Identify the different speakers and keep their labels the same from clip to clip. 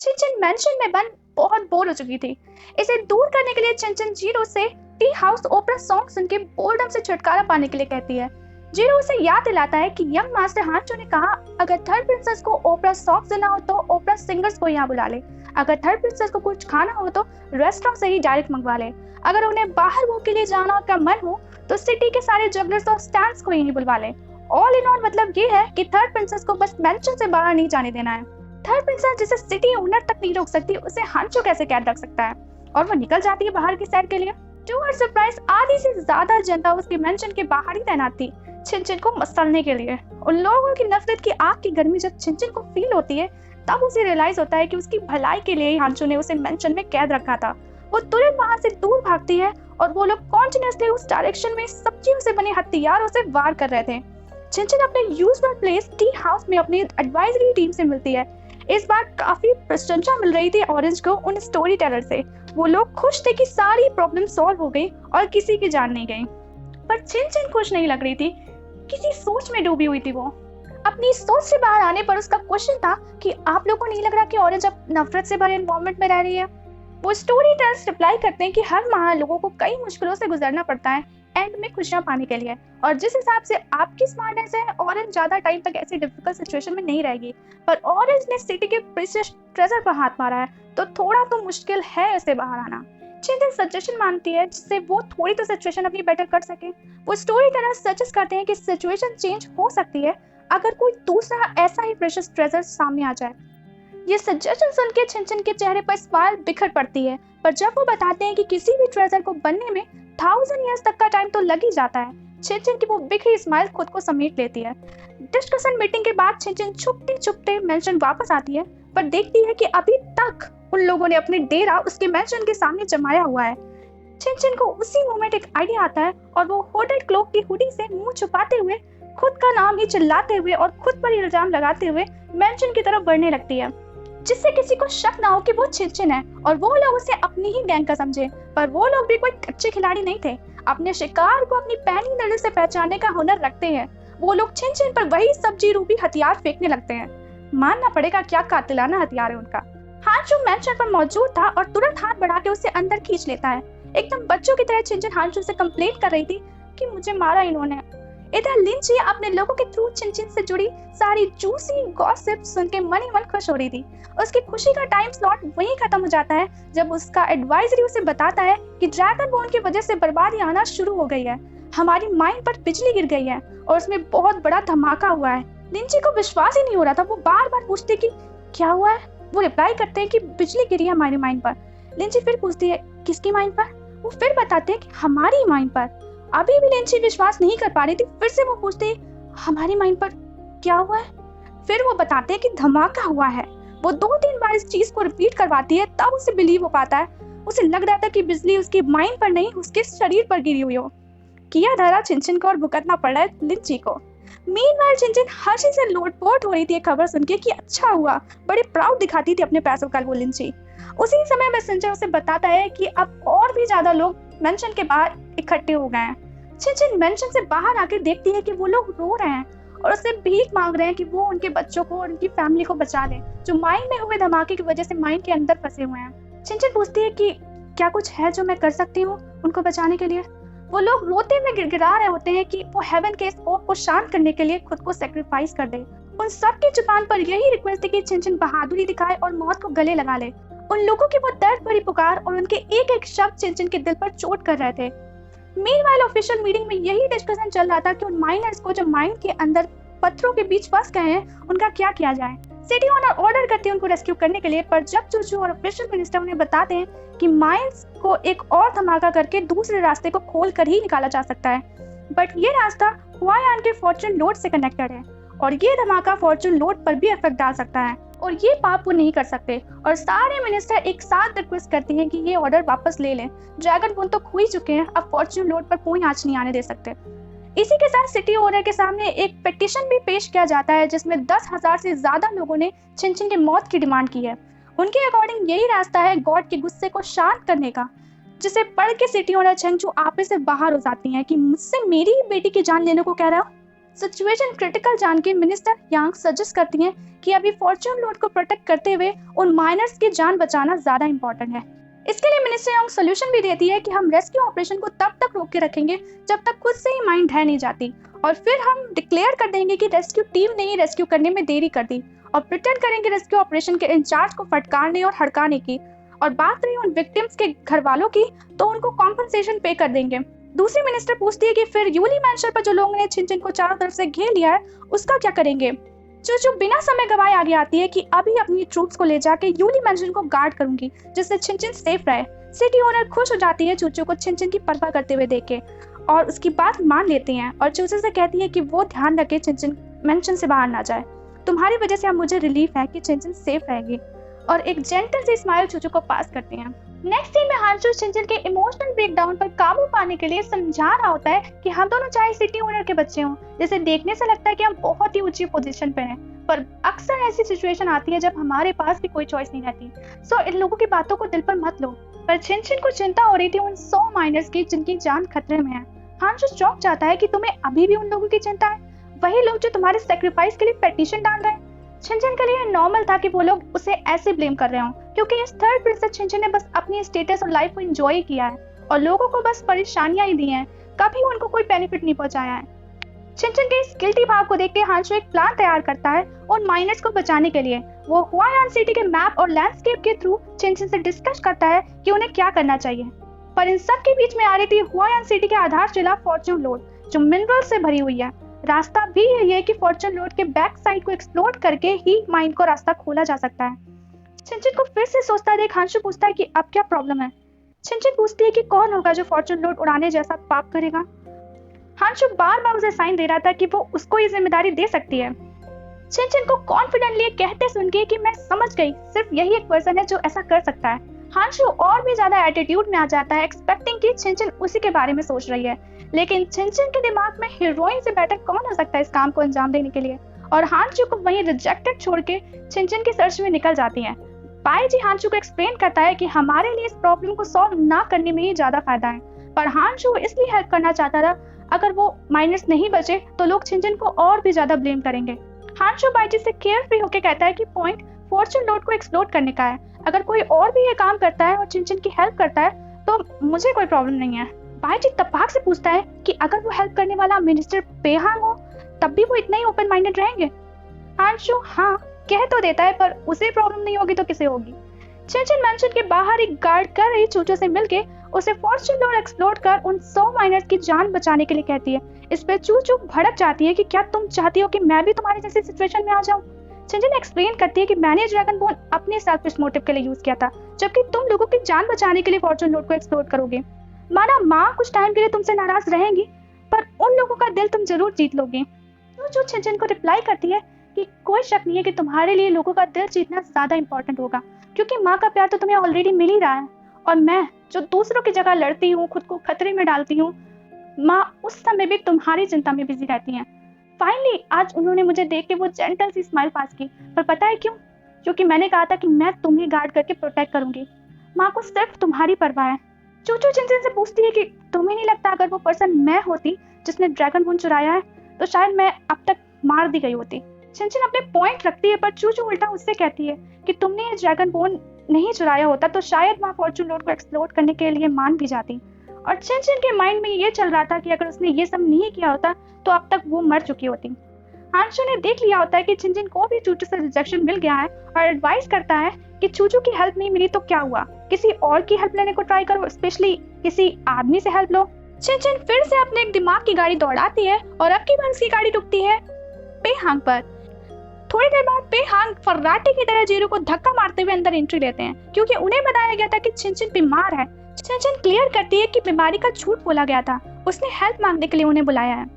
Speaker 1: चिनचिन mention में बंद बहुत बोर हो चुकी थी। इसे दूर करने के लिए चिनचिन जीरो से टी हाउस ओपरा सॉन्ग सुन के बोर्डम से छुटकारा पाने के लिए कहती है। जीरो उसे याद दिलाता है कि यंग मास्टर हांचो ने कहा अगर थर्ड प्रिंसेस को ओपरा सॉन्ग सुनना हो तो ओपरा सिंगर्स को यहाँ बुला ले। अगर थर्ड प्रिंसेस को कुछ खाना हो तो रेस्टोरेंट से ही डायरेक्ट मंगवा ले। अगर उन्हें बाहर वॉक के लिए जाना का मन हो तो सिटी के सारे जगलर्स और स्टैंड्स को यहीं बुलवा ले। ऑल इन ऑल मतलब ये है कि थर्ड प्रिंसेस को बस मेंशन से बाहर नहीं जाने देना है। थर्ड प्रिंसेस जिसे सिटी ओनर तक नहीं रोक सकती उसे हांचो कैसे कैद रख सकता है, और वो निकल जाती है बाहर की सैर के लिए। टू हर सरप्राइज आधी से ज्यादा जनता उसके मेंशन के बाहर ही तैनात थी, चिनचिन को मसलने के लिए। उन लोगों की नफरत की आग की गर्मी जब चिनचिन को फील होती है तब उसे रियलाइज होता है कि उसकी भलाई के लिए ही हांचो ने उसे मेंशन में कैद रखा था। वो तुरंत वहां से दूर भागती है और वो लोग कॉन्टिन्यूसली उस डायरेक्शन में सब्जियों से बने हथियारों से वार कर रहे थे। चिनचिन अपने यूजुअल प्लेस टी हाउस में अपनी एडवाइजरी टीम से मिलती है। इस बार काफी प्रशंसा मिल रही थी ऑरेंज को उन स्टोरी टेलर से। वो लोग खुश थे कि सारी प्रॉब्लम सॉल्व हो गई और किसी की जान नहीं गई। पर चिनचिन खुश नहीं लग रही थी, किसी सोच में डूबी हुई थी। वो अपनी सोच से बाहर आने पर उसका क्वेश्चन था कि आप लोगों को नहीं लग रहा कि ऑरेंज अब नफरत से भरे एनवायरनमेंट में रह रही है। वो स्टोरी टेलर्स रिप्लाई करते हैं कि हर माह लोगों को कई मुश्किलों से गुजरना पड़ता है एंड में खुशियां पाने के लिए, और जिस हिसाब से आपकी स्मार्टनेस है ऑरेंज ज्यादा टाइम तक ऐसी डिफिकल्ट सिचुएशन में नहीं रहेगी। पर ऑरेंज ने सिटी के प्रीशियस ट्रेजर पर हाथ मारा है तो थोड़ा तो मुश्किल है इससे बाहर आना। चिंतन सजेशन मानती है जिससे वो थोड़ी तो सिचुएशन अपनी बेटर कर सके। वो स्टोरी टेलर्स सजेस्ट करते हैं कि सिचुएशन चेंज हो सकती है अगर कोई दूसरा ऐसा ही प्रीशियस ट्रेजर सामने आ जाए। ये सजेशन सुन के चिनचिन के चेहरे पर स्माइल बिखर पड़ती है, पर जब वो बताते हैं कि किसी भी ट्रेजर को बनने में 1000 ईयर्स तक का टाइम तो लग ही जाता है, चिनचिन की वो बिखरी स्माइल खुद को समेट लेती है। डिस्कशन मीटिंग के बाद चिनचिन छुपते छुपते मेंशन वापस आती है, पर देखती है कि अभी तक उन लोगों ने अपने डेरा उसके मेंशन के सामने जमाया हुआ है। चिनचिन को उसी मोमेंट एक आइडिया आता है और वो होटेड क्लोक की हुडी से मुंह छुपाते हुए खुद का नाम ही चिल्लाते हुए और खुद पर इल्जाम लगाते हुए मेंशन की तरफ बढ़ने लगती है, जिससे किसी को शक ना हो कि वो चिनचिन है और वो लोग उसे अपनी ही गैंग का समझे। पर वो लोग भी कोई अच्छे खिलाड़ी नहीं थे, अपने शिकार को अपनी पैनी नजर से पहचानने का हुनर रखते हैं। वो लोग चिनचिन पर वही सब्जी रूपी हथियार फेंकने लगते हैं। मानना पड़ेगा क्या कातिलाना हथियार है उनका। हांचू मेंशन पर मौजूद था और तुरंत हाथ बढ़ा के उसे अंदर खींच लेता है। एकदम बच्चों की तरह चिनचिन हांचू से कंप्लेंट कर रही थी कि मुझे मारा इन्होंने। इधर लिंची अपने लोगों के थ्रू चिनचिन से जुड़ी सारी जूसी गॉसिप सुन के मन ही मन खुश हो रही थी। उसकी खुशी का टाइम स्लॉट वहीं खत्म हो जाता है जब उसका एडवाइजरी उसे बताता है कि ड्रैगन बोन की वजह से बर्बादी आना शुरू हो गई है, हमारी माइन पर बिजली गिर गई है और उसमें बहुत बड़ा धमाका हुआ है। लिंची को विश्वास ही नहीं हो रहा था, वो बार बार पूछती कि क्या हुआ है। वो रिप्लाई करते हैं कि बिजली गिरी है हमारी माइन पर। लिंची फिर पूछती है किसकी माइन पर। वो फिर बताते हैं कि हमारी माइन पर। अभी भी लिंची विश्वास नहीं कर पा रही थी, फिर से वो पूछती हमारी माइन पर क्या हुआ है। फिर वो बताते हैं कि धमाका हुआ है। वो 2-3 बार इस चीज को रिपीट करवाती है तब उसे बिलीव हो पाता है। उसे लग रहा था कि बिजली उसकी माइन पर नहीं उसके शरीर पर गिरी हुई हो। किया धरा चिनचिन को और भुगतना पड़ रहा है लिंची को। मीनवाइल चिनचिन हर्षी से लोटपोट हो रही थी खबर सुन के कि अच्छा हुआ, बड़े प्राउड दिखाती थी अपने पैसों का वो लिंची। उसी समय मैसेंजर उसे बताता है कि अब और भी ज्यादा लोग मेंशन के बाहर इकट्ठे हो गए हैं। चिनचिन मेंशन से बाहर आकर देखती है कि वो लोग रो रहे हैं और उससे भीख मांग रहे हैं कि वो उनके बच्चों को और उनकी फैमिली को बचा ले, जो माइन में हुए धमाके की वजह से माइन के अंदर फंसे हुए हैं। चिनचिन पूछती है कि क्या कुछ है जो मैं कर सकती हूँ उनको बचाने के लिए। वो लोग रोते हुए गिड़गिड़ा रहे होते हैं कि वो हेवन के स्कोप को शांत करने के लिए खुद को सेक्रीफाइस कर दे। उन सबकी जुबान पर यही रिक्वेस्ट है कि चिनचिन बहादुरी दिखाए और मौत को गले लगा ले। उन लोगों की वो दर्द भरी पुकार और उनके एक एक शब्द चिनचिन के दिल पर चोट कर रहे थे। मीनवाइल ऑफिशियल मीटिंग में यही डिस्कशन चल रहा था कि उन माइनर्स को जो माइन के अंदर पत्थरों के बीच फंस गए हैं उनका क्या किया जाए। सिटी ओनर ऑर्डर करते हैं उनको रेस्क्यू करने के लिए, पर जब चूचू और ऑफिशियल मिनिस्टर उन्हें बताते हैं कि माइंस को एक और धमाका करके दूसरे रास्ते को खोल कर ही निकाला जा सकता है, बट ये रास्ता हुआयान के फॉर्चून लोड से कनेक्टेड है और ये धमाका फॉर्चून लोड पर भी इफेक्ट डाल सकता है और ये पाप वो नहीं कर सकते। और सारे मिनिस्टर एक साथ रिक्वेस्ट करते हैं कि ये ऑर्डर वापस ले लें। ड्रैगन बोन तो खो ही चुके हैं, अब फॉर्चून लोड पर कोई आंच नहीं आने दे सकते। इसी के साथ सिटी ओनर के सामने एक पिटीशन भी पेश किया जाता है जिसमें 10,000 से ज्यादा लोगों ने चिनचिन की मौत की डिमांड की है। उनके अकॉर्डिंग यही रास्ता है गॉड के गुस्से को शांत करने का, जिसे पढ़ के सिटी ओनर चेंगचू आपे से बाहर हो जाती हैं कि मुझसे मेरी ही बेटी की जान लेने को कह रहा हो। सिचुएशन क्रिटिकल जान के मिनिस्टर यांग सजेस्ट करती हैं कि अभी फॉर्च्यून लोड को प्रोटेक्ट करते हुए उन माइनर्स की जान बचाना ज्यादा इंपॉर्टेंट है। इसके लिए मिनिस्टर यांग सोल्यूशन भी देती है कि हम रेस्क्यू ऑपरेशन को तब तक रोक के रखेंगे जब तक खुद से ही माइंड ढह नहीं जाती, और फिर हम डिक्लेयर कर देंगे कि रेस्क्यू टीम ने ही रेस्क्यू करने में देरी कर दी, और प्रिटेंड करेंगे रेस्क्यू ऑपरेशन के इंचार्ज को फटकारने और हड़काने की। और बात रही उन विक्टिम्स के घर वालों की, तो उनको कॉम्पनसेशन पे कर देंगे। दूसरी मिनिस्टर पूछती है कि फिर यूली मैंशन पर जो लोगों ने छिन छिन को चारों तरफ से घेर लिया है उसका क्या करेंगे। चूचू बिना समय गवाए आगे आती है कि अभी अपनी ट्रूप्स को ले जाके यूली मैंशन को गार्ड करूंगी जिससे छिन छिन सेफ रहे। सिटी ओनर खुश हो जाती है चूचू को छिन छिन की परवाह करते हुए देख के, और उसकी बात मान लेते हैं और चूचू से कहती है कि वो ध्यान रखे छिन छिन मैंशन से बाहर ना जाए। तुम्हारी वजह से अब मुझे रिलीफ है कि छिन छिन सेफ रहेगी, और एक जेंटल सी स्माइल चूचू को पास करते हैं। नेक्स्ट सीन में हांचू छिन के इमोशनल ब्रेकडाउन पर काबू पाने के लिए समझा रहा होता है कि हम दोनों चाहे सिटी ओनर के बच्चे हों, जिसे देखने से लगता है कि हम बहुत ही ऊंची पोजीशन पे हैं, पर अक्सर ऐसी सिचुएशन आती है जब हमारे पास भी कोई चॉइस नहीं रहती। सो इन लोगों की बातों को दिल पर मत लो। पर छिन को चिंता हो रही थी उन 100 माइनर्स की जिनकी जान खतरे में है। हांचू चौंक जाता है कि तुम्हें अभी भी उन लोगों की चिंता है, वही लोग जो तुम्हारे सेक्रीफाइस के लिए पेटिशन डाल रहे हैं। छिन के लिए नॉर्मल था कि वो लोग उसे ऐसे ब्लेम कर रहे हो, क्योंकि इस थर्ड प्रिंसेस छिन ने बस अपनी स्टेटस और लाइफ को एंजॉय किया है और लोगों को बस परेशानियां ही दी हैं, कभी उनको कोई बेनिफिट नहीं पहुंचाया है। छिन के इस गिल्टी भाव को देख के हांचू एक प्लान तैयार करता है उन माइनर्स को बचाने के लिए। वो हुआयान सिटी के मैप और लैंडस्केप के थ्रू छिन से डिस्कस करता है कि उन्हें क्या करना चाहिए। पर इन सब के बीच में आ रही थी हुआयान सिटी के आधारशिला फॉर्च्यून लोड, जो मिनरल से भरी हुई है। रास्ता भी यही है कि फॉर्च्यून लोड के बैक साइड को एक्सप्लोर करके ही माइंड को रास्ता खोला जा सकता है। छिन को फिर से सोचता देख हांचू पूछता है कि अब क्या प्रॉब्लम है। छिन पूछती है कि कौन होगा जो फॉर्च्यून लोड उड़ाने जैसा पाप करेगा। हांचू बार बार उसे साइन दे रहा था कि वो उसको ये जिम्मेदारी दे सकती है। छिन को कॉन्फिडेंटली कहते सुन के कि मैं समझ गई, सिर्फ यही एक पर्सन है जो ऐसा कर सकता है। हांचू और भी ज्यादा एटीट्यूड में आ जाता है, एक्सपेक्टिंग कि छिन उसी के बारे में सोच रही है। लेकिन छिन के दिमाग में हीरोइन से बेटर कौन हो सकता है इस काम को अंजाम देने के लिए, और हांचू को वहीं रिजेक्टेड छोड़ के छिन की सर्च में निकल जाती है। बाईजी हांचू को एक्सप्लेन करता है कि हमारे लिए इस प्रॉब्लम को सॉल्व ना करने में ही ज्यादा फायदा है, पर हांचू इसलिए हेल्प करना चाहता था, अगर वो माइनस नहीं बचे तो लोग छिन को और भी ज्यादा ब्लेम करेंगे। हांचू बाईजी से केयर फ्री होकर कहता है कि पॉइंट फॉर्च्यून लोड को एक्सप्लोर करने का है, अगर कोई और भी ये काम करता है और छिन की हेल्प करता है तो मुझे कोई प्रॉब्लम नहीं है। बाईजी तपाक से पूछता है कि अगर वो हेल्प करने वाला मिनिस्टर पेहांग हो तब भी वो इतना ही ओपन माइंडेड रहेंगे। हांचू हाँ कह तो देता है, पर उसे प्रॉब्लम नहीं होगी तो किसे होगी। छिन मैंशन के बाहर एक गार्ड कर रही चूचू से मिलके उसे फॉर्च्यून लोड एक्सप्लोर कर उन 100 माइनर्स की जान बचाने के लिए कहती है। इस पे चूचू भड़क जाती है कि क्या तुम चाहती हो कि मैं भी तुम्हारी जैसी सिचुएशन में आ जाऊं। छिन एक्सप्लेन करती है कि मैंने ड्रैगन बोन अपने सेल्फिश मोटिव के लिए यूज किया था, जबकि तुम लोगों की जान बचाने के लिए फॉर्च्यून लोड को एक्सप्लोर करोगे। माना माँ कुछ टाइम के लिए तुमसे नाराज रहेंगी, पर उन लोगों का दिल तुम जरूर जीत लोगे। जो छिन को रिप्लाई करती है कि कोई शक नहीं है कि तुम्हारे लिए लोगों का दिल जीतना ज्यादा इंपॉर्टेंट होगा, क्योंकि माँ का प्यार तो तुम्हें ऑलरेडी मिल ही रहा है, और मैं जो दूसरों की जगह लड़ती हूँ, खुद को खतरे में डालती हूँ, माँ उस समय भी तुम्हारी चिंता में बिजी रहती हैं। फाइनली आज उन्होंने मुझे देख के वो जेंटल सी स्माइल पास की, पर पता है क्यों? क्योंकि मैंने कहा था कि मैं तुम्हें गार्ड करके प्रोटेक्ट करूंगी। माँ को सिर्फ तुम्हारी परवाह है। चूचू छिन से पूछती है कि तुम्हें नहीं लगता अगर वो पर्सन मैं होती जिसने ड्रैगन बोन चुराया है तो शायद मैं अब तक मार दी गई होती। छिन अपने पॉइंट रखती है, पर चूचू उल्टा उससे कहती है कि तुमने ये ड्रैगन बोन नहीं चुराया होता तो शायद माँ फॉर्च्यून लोड को एक्सप्लोर करने के लिए मान भी जाती। और छिन के माइंड में ये चल रहा था कि अगर उसने ये सब नहीं किया होता तो अब तक वो मर चुकी होती। हांचू ने देख लिया होता है कि छिन को भी चूचू से रिजेक्शन मिल गया है और एडवाइस करता है कि चूचू की हेल्प नहीं मिली तो क्या हुआ, किसी और की हेल्प लेने को ट्राई करो, स्पेशली किसी आदमी से हेल्प लो। छिन फिर से अपने एक दिमाग की गाड़ी दौड़ाती है और अब की बार उसकी गाड़ी रुकती है पेहांग पर। थोड़ी देर बाद पेहांग फर्राटे की तरह जीरो को धक्का मारते हुए अंदर एंट्री लेते हैं, क्योंकि उन्हें बताया गया था कि छिन बीमार है। छिन क्लियर करती है कि बीमारी का झूठ बोला गया था, उसने हेल्प मांगने के लिए उन्हें बुलाया है।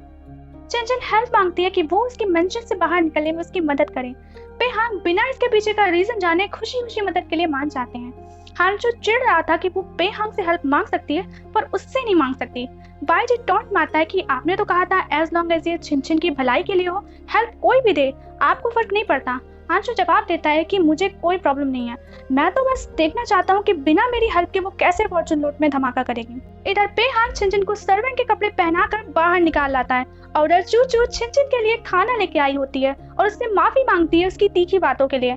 Speaker 1: छिन हेल्प मांगती है कि वो उसकी मेंशन से बाहर निकलने में उसकी मदद करें। पेहांग बिना इसके पीछे का रीजन जाने खुशी खुशी मदद के लिए मान जाते हैं। हांचू चिढ़ रहा था कि वो पेहांग से हेल्प मांग सकती है पर उससे नहीं मांग सकती। बाईजी टॉन्ट मारता है कि आपने तो कहा था एज लॉन्ग एज ये छिन की भलाई के लिए हो, हेल्प कोई भी दे आपको फर्क नहीं पड़ता। हांशु जवाब देता है कि मुझे कोई प्रॉब्लम नहीं है, मैं तो बस देखना चाहता हूँ कि बिना मेरी हेल्प के वो कैसे फॉर्चून लूट में धमाका करेगी। इधर पे हांग छिनछिन को सर्वेंट के कपड़े पहनाकर बाहर निकाल लाता है और उधर चूचू छिनछिन के लिए खाना लेके आई होती है और उससे माफी मांगती है उसकी तीखी बातों के लिए।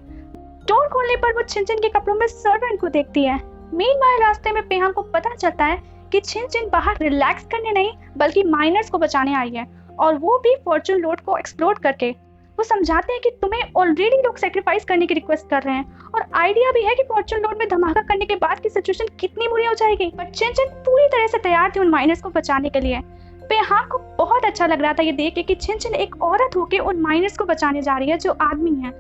Speaker 1: डोर खोलने पर वो छिनछिन के कपड़ों में सर्वेंट को देखती है। मीनवाइल रास्ते में पेहांग को पता चलता है कि छिनछिन बाहर रिलैक्स करने नहीं बल्कि माइनर्स को बचाने आई है, और वो भी फॉर्चून लूट को एक्सप्लोर करके। वो समझाते हैं कि तुम्हें ऑलरेडी लोग सेक्रीफाइस करने की रिक्वेस्ट कर रहे हैं और आइडिया भी है कि फॉर्चून लूट में धमाका करने के बाद की सिचुएशन कितनी बुरी हो जाएगी। पर छिनछिन पूरी तरह से तैयार थी उन माइनर्स को बचाने के लिए। पेहांग को बहुत अच्छा लग रहा था ये देख के कि छिनछिन एक औरत होकर उन माइनर्स को बचाने जा रही है जो आदमी है।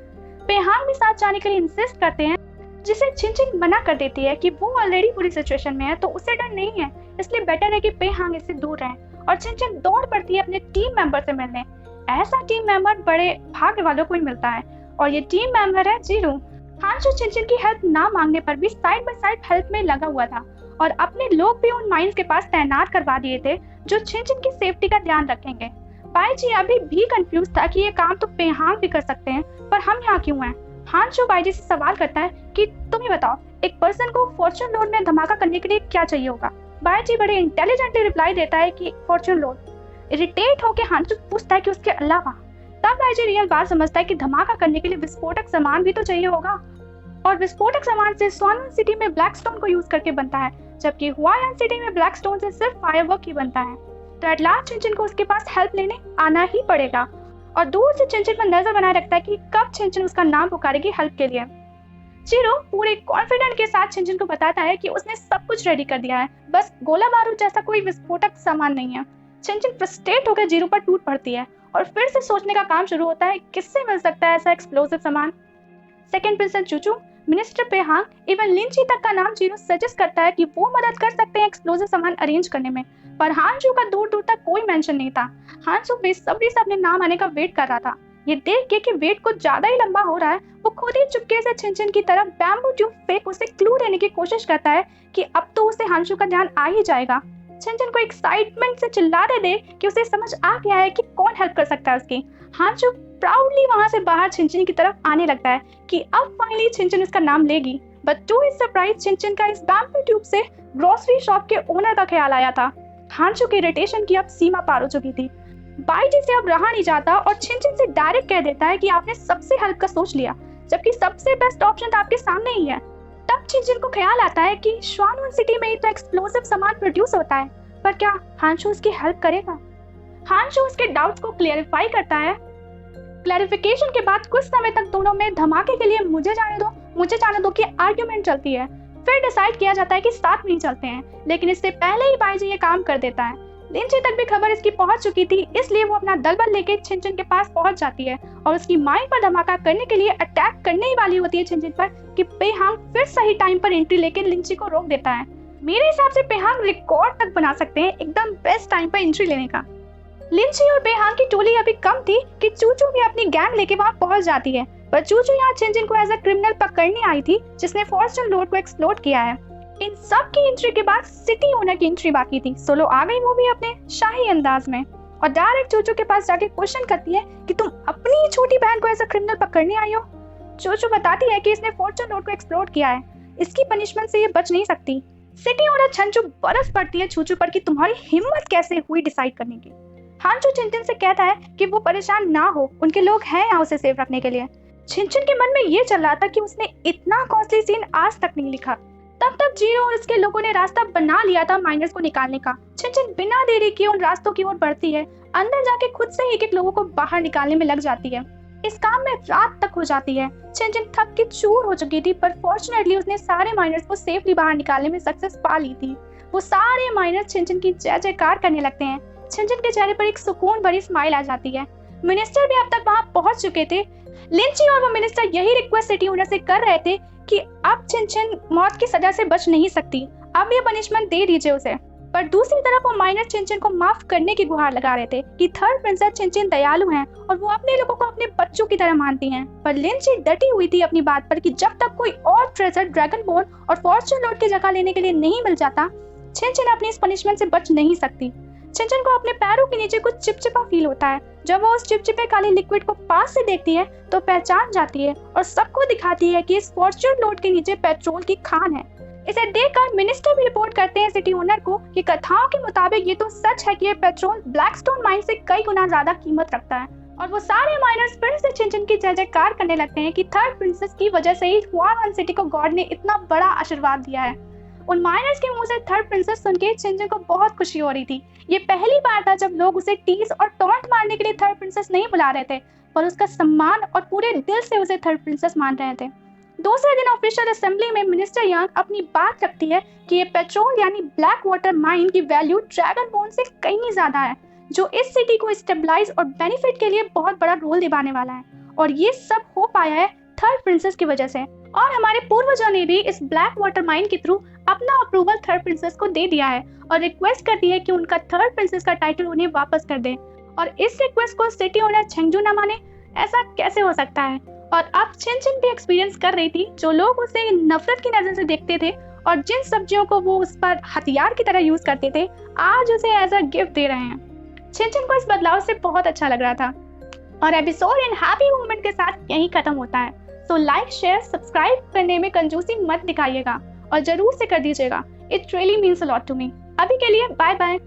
Speaker 1: पेहांग भी साथ जाने के लिए इंसिस्ट करते हैं, जिसे छिनछिन मना कर देती है कि वो ऑलरेडी पूरी सिचुएशन में है तो उसे डर नहीं है, इसलिए बेटर है कि पेहांग इससे दूर रहे। और छिनछिन दौड़ पड़ती है अपने टीम मेंबर से मिलने। ऐसा टीम मेंबर बड़े भाग्य वालों को ही मिलता है और ये टीम मेंबर है जीरू। हांशु छिनछिन की हेल्प ना मांगने पर भी साइड बाय साइड हेल्प में लगा हुआ था और अपने लोग भी उन माइंस के पास तैनात करवा दिए थे जो छिनछिन की सेफ्टी का ध्यान रखेंगे। बाईजी अभी भी कंफ्यूज था कि ये काम तो पेहांग भी कर सकते हैं, पर हम यहाँ क्यों हैं? हांशु बाईजी से सवाल करता है कि तुम ही बताओ, एक पर्सन को फॉर्चून लूट में धमाका करने के लिए क्या चाहिए होगा? बाईजी बड़े इंटेलिजेंटली रिप्लाई देता है कि फॉर्चून लूट। इरिटेट होकर हांशु पूछता है कि उसके अलावा? तब बाईजी रियल बात समझता है कि धमाका करने के लिए विस्फोटक सामान भी तो चाहिए होगा, और विस्फोटक सामान से स्वानवन सिटी में ब्लैक स्टोन को यूज करके बनता है, जबकि हुआयान सिटी में ब्लैक स्टोन से सिर्फ फायरवर्क ही बनता है। तो एट लास्ट छिनछिन को उसके पास हेल्प लेने आना ही पड़ेगा और दूर से छिनछिन पर नजर बनाए रखता है कि कब छिनछिन उसका नाम पुकारेगी हेल्प के लिए। जीरो पूरे कॉन्फिडेंट के साथ छिनछिन को बताता है कि उसने सब कुछ रेडी कर दिया है, बस गोला बारूद जैसा कोई विस्फोटक सामान नहीं है। छिनछिन फ्रस्ट्रेट होकर जीरो पर टूट पड़ती है और फिर से सोचने का काम शुरू होता है किससे मिल सकता है ऐसा एक्सप्लोसिव सामान। सेकंड प्रिंसेस चूचू, मिनिस्टर पेहांग, इवन लिंची तक का नाम जीरो सजेस्ट करता है कि वो मदद कर सकते हैं एक्सप्लोसिव सामान अरेंज करने में, पर हांशु का दूर दूर तक कोई मेंशन नहीं था। हांशु बेसब्री से अपने नाम आने का वेट कर रहा था। ये देख के कि वेट कुछ ज्यादा ही लंबा हो रहा है, वो खुद ही चुपके से छिनछिन की तरफ बैम्बू ट्यूब फेंक उसे क्लू देने की कोशिश करता है कि अब तो उसे हांशु का ध्यान आ ही जाएगा। छिनछिन को एक्साइटमेंट से चिल्लाते देख कि उसे समझ आ गया है कि कौन हेल्प कर सकता है उसकी। हांशु प्राउडली वहां से बाहर छिनछिन की तरफ आने लगता है कि अब फाइनली छिनछिन उसका नाम लेगी, बट टू हिज सरप्राइज छिनछिन का इस बैम्बू ट्यूब से ग्रोसरी शॉप के ओनर का ख्याल आया था। हांशु की इरिटेशन की अब सीमा पार हो चुकी थी। बाईजी से अब रहा नहीं जाता और छिनछिन से डायरेक्ट कह देता है कि आपने सबसे हेल्प का सोच लिया, जबकि सबसे बेस्ट ऑप्शन तो आपके सामने ही है। तब छिनछिन को ख्याल आता है कि स्वानवन सिटी में ही तो एक्सप्लोसिव सामान प्रोड्यूस होता है, पर क्या हांशु उसकी हेल्प करेगा? हांशु उसके डाउट्स को क्लियरिफाई करता है। क्लैरिफिकेशन के बाद कुछ समय तक दोनों में धमाके के लिए मुझे जाने दो की आर्ग्यूमेंट चलती है। फिर डिसाइड किया जाता है कि साथ में ही चलते हैं, लेकिन इससे पहले ही बाईजी ये काम कर देता है। लिंची तक भी खबर इसकी पहुंच चुकी थी, इसलिए वो अपना दल बल लेके छिनछिन के पास पहुंच जाती है और उसकी माइंड पर धमाका करने के लिए अटैक करने ही वाली होती है छिनछिन पर कि पेहांग फिर सही टाइम पर एंट्री लेके लिंची को रोक देता है। मेरे हिसाब से पेहांग रिकॉर्ड तक बना सकते हैं एकदम बेस्ट टाइम पर एंट्री लेने का। लिंची और पेहांग की टोली अभी कम थी कि चूचू भी अपनी गैंग लेके वहां पहुंच जाती है, पर चूचू यहाँ छिनछिन को एज अ क्रिमिनल पकड़ने आई थी जिसने फॉर्चून लूट को एक्सप्लोर किया है। इन सब की एंट्री के बाद सिटी ओनर की एंट्री बाकी थी। सोलो आ गई, वो भी अपने शाही अंदाज में, और डायरेक्ट चूचू के पास जाके क्वेश्चन करती है कि तुम अपनी छोटी बहन को एज अ क्रिमिनल पकड़ने आई हो। चूचू बताती है कि इसने फॉर्चून लूट को एक्सप्लोर किया है, इसकी पनिशमेंट से ये बच नहीं सकती। सिटी ओनर छंचू बरस पड़ती है चूचू पर कि तुम्हारी हिम्मत कैसे हुई डिसाइड करने की। हांशु छिनछिन से कहता है कि वो परेशान ना हो, उनके लोग हैं यहाँ उसे सेफ रखने के लिए। छिनछिन के मन में ये चल रहा था कि उसने इतना कॉस्टली सीन आज तक नहीं लिखा। तब तक जीरो और उसके लोगों ने रास्ता बना लिया था माइनर्स को निकालने का। छिनछिन बिना देरी किए उन रास्तों की ओर बढ़ती है, अंदर जाके खुद से एक एक लोगों को बाहर निकालने में लग जाती है। इस काम में रात तक हो जाती है। छिनछिन थक के चूर हो चुकी थी, पर फॉर्चुनेटली उसने सारे माइनर्स को सेफली बाहर निकालने में सक्सेस पा ली थी। वो सारे माइनर्स छिनछिन की जय जयकार करने लगते हैं। छिनछिन के चेहरे पर एक सुकून भरी स्माइल आ जाती है। मिनिस्टर भी अब तक वहां पहुंच चुके थे। लिंची और वो मिनिस्टर यही रिक्वेस्ट सिटी ओनर से कर रहे थे कि अब छिनछिन मौत की सजा से बच नहीं सकती, अब ये पनिशमेंट दे दीजिए उसे। पर दूसरी तरफ वो माइनर छिनछिन को माफ करने की गुहार लगा रहे थे कि थर्ड प्रिंसेस छिनछिन दयालु हैं और वो अपने लोगों को अपने बच्चों की तरह मानती हैं। पर लिंची डटी हुई थी अपनी बात पर कि जब तक कोई और ट्रेजर ड्रैगनबोर्न और फॉर्चून लूट की जगह लेने के लिए नहीं मिल जाता, छिनछिन अपनी इस पनिशमेंट से बच नहीं सकती। चिंचन को अपने पैरों के नीचे कुछ चिपचिपा फील होता है। जब वो उस चिपचिपे काले लिक्विड को पास से देखती है तो पहचान जाती है और सबको दिखाती है कि इस फॉर्च्यून लोड के नीचे पेट्रोल की खान है। इसे देखकर मिनिस्टर भी रिपोर्ट करते हैं सिटी ओनर को कि कथाओं के मुताबिक ये तो सच है कि ये पेट्रोल ब्लैकस्टोन माइन से कई गुना ज्यादा कीमत रखता है। और वो सारे माइनर्स फिर से चिंचन की जय जयकार करने लगते हैं कि थर्ड प्रिंसेस की वजह से ही हुआन सिटी को गॉड ने इतना बड़ा आशीर्वाद दिया है। उन माइनर्स के मुंह से थर्ड प्रिंसेस सुनके चिंचन को बहुत खुशी हो रही थी। ये पहली बार था जब लोग उसे टीज और टॉन्ट मारने के लिए थर्ड प्रिंसेस नहीं बुला रहे थे, पर उसका सम्मान और पूरे दिल से उसे थर्ड प्रिंसेस मान रहे थे। दूसरे दिन ऑफिशियल असेंबली में मिनिस्टर यंग अपनी बात रखती है कि ये पेट्रोल यानी ब्लैक वाटर माइन की वैल्यू ड्रैगन बोन से कहीं ज्यादा है, जो इस सिटी को स्टेबलाइज और बेनिफिट के लिए बहुत बड़ा रोल निभाने वाला है। और ये सब हो पाया है थर्ड प्रिंसेस की वजह से। और हमारे पूर्वजों ने भी इस ब्लैक वाटर माइन के थ्रू अपना अप्रूवल थर्ड प्रिंसेस को दे दिया है और रिक्वेस्ट कर दी है कि उनका थर्ड प्रिंसेस का टाइटल उन्हें वापस कर दें। और इस रिक्वेस्ट को सिटी ओनर छेंगजू न माने, ऐसा कैसे हो सकता है। और अब चिंचन भी एक्सपीरियंस कर रही थी, जो लोग उसे नफरत की नजर से देखते थे और जिन सब्जियों को वो उस पर हथियार की तरह यूज करते थे, आज उसे एज अ गिफ्ट दे रहे हैं। चिंचन को इस बदलाव से बहुत अच्छा लग रहा था। और एपिसोड इन हैप्पी मोमेंट के साथ यहीं खत्म होता है। सो लाइक शेयर सब्सक्राइब करने में कंजूसी मत दिखाइएगा और जरूर से कर दीजिएगा। It really means a lot to me. अभी के लिए बाय बाय।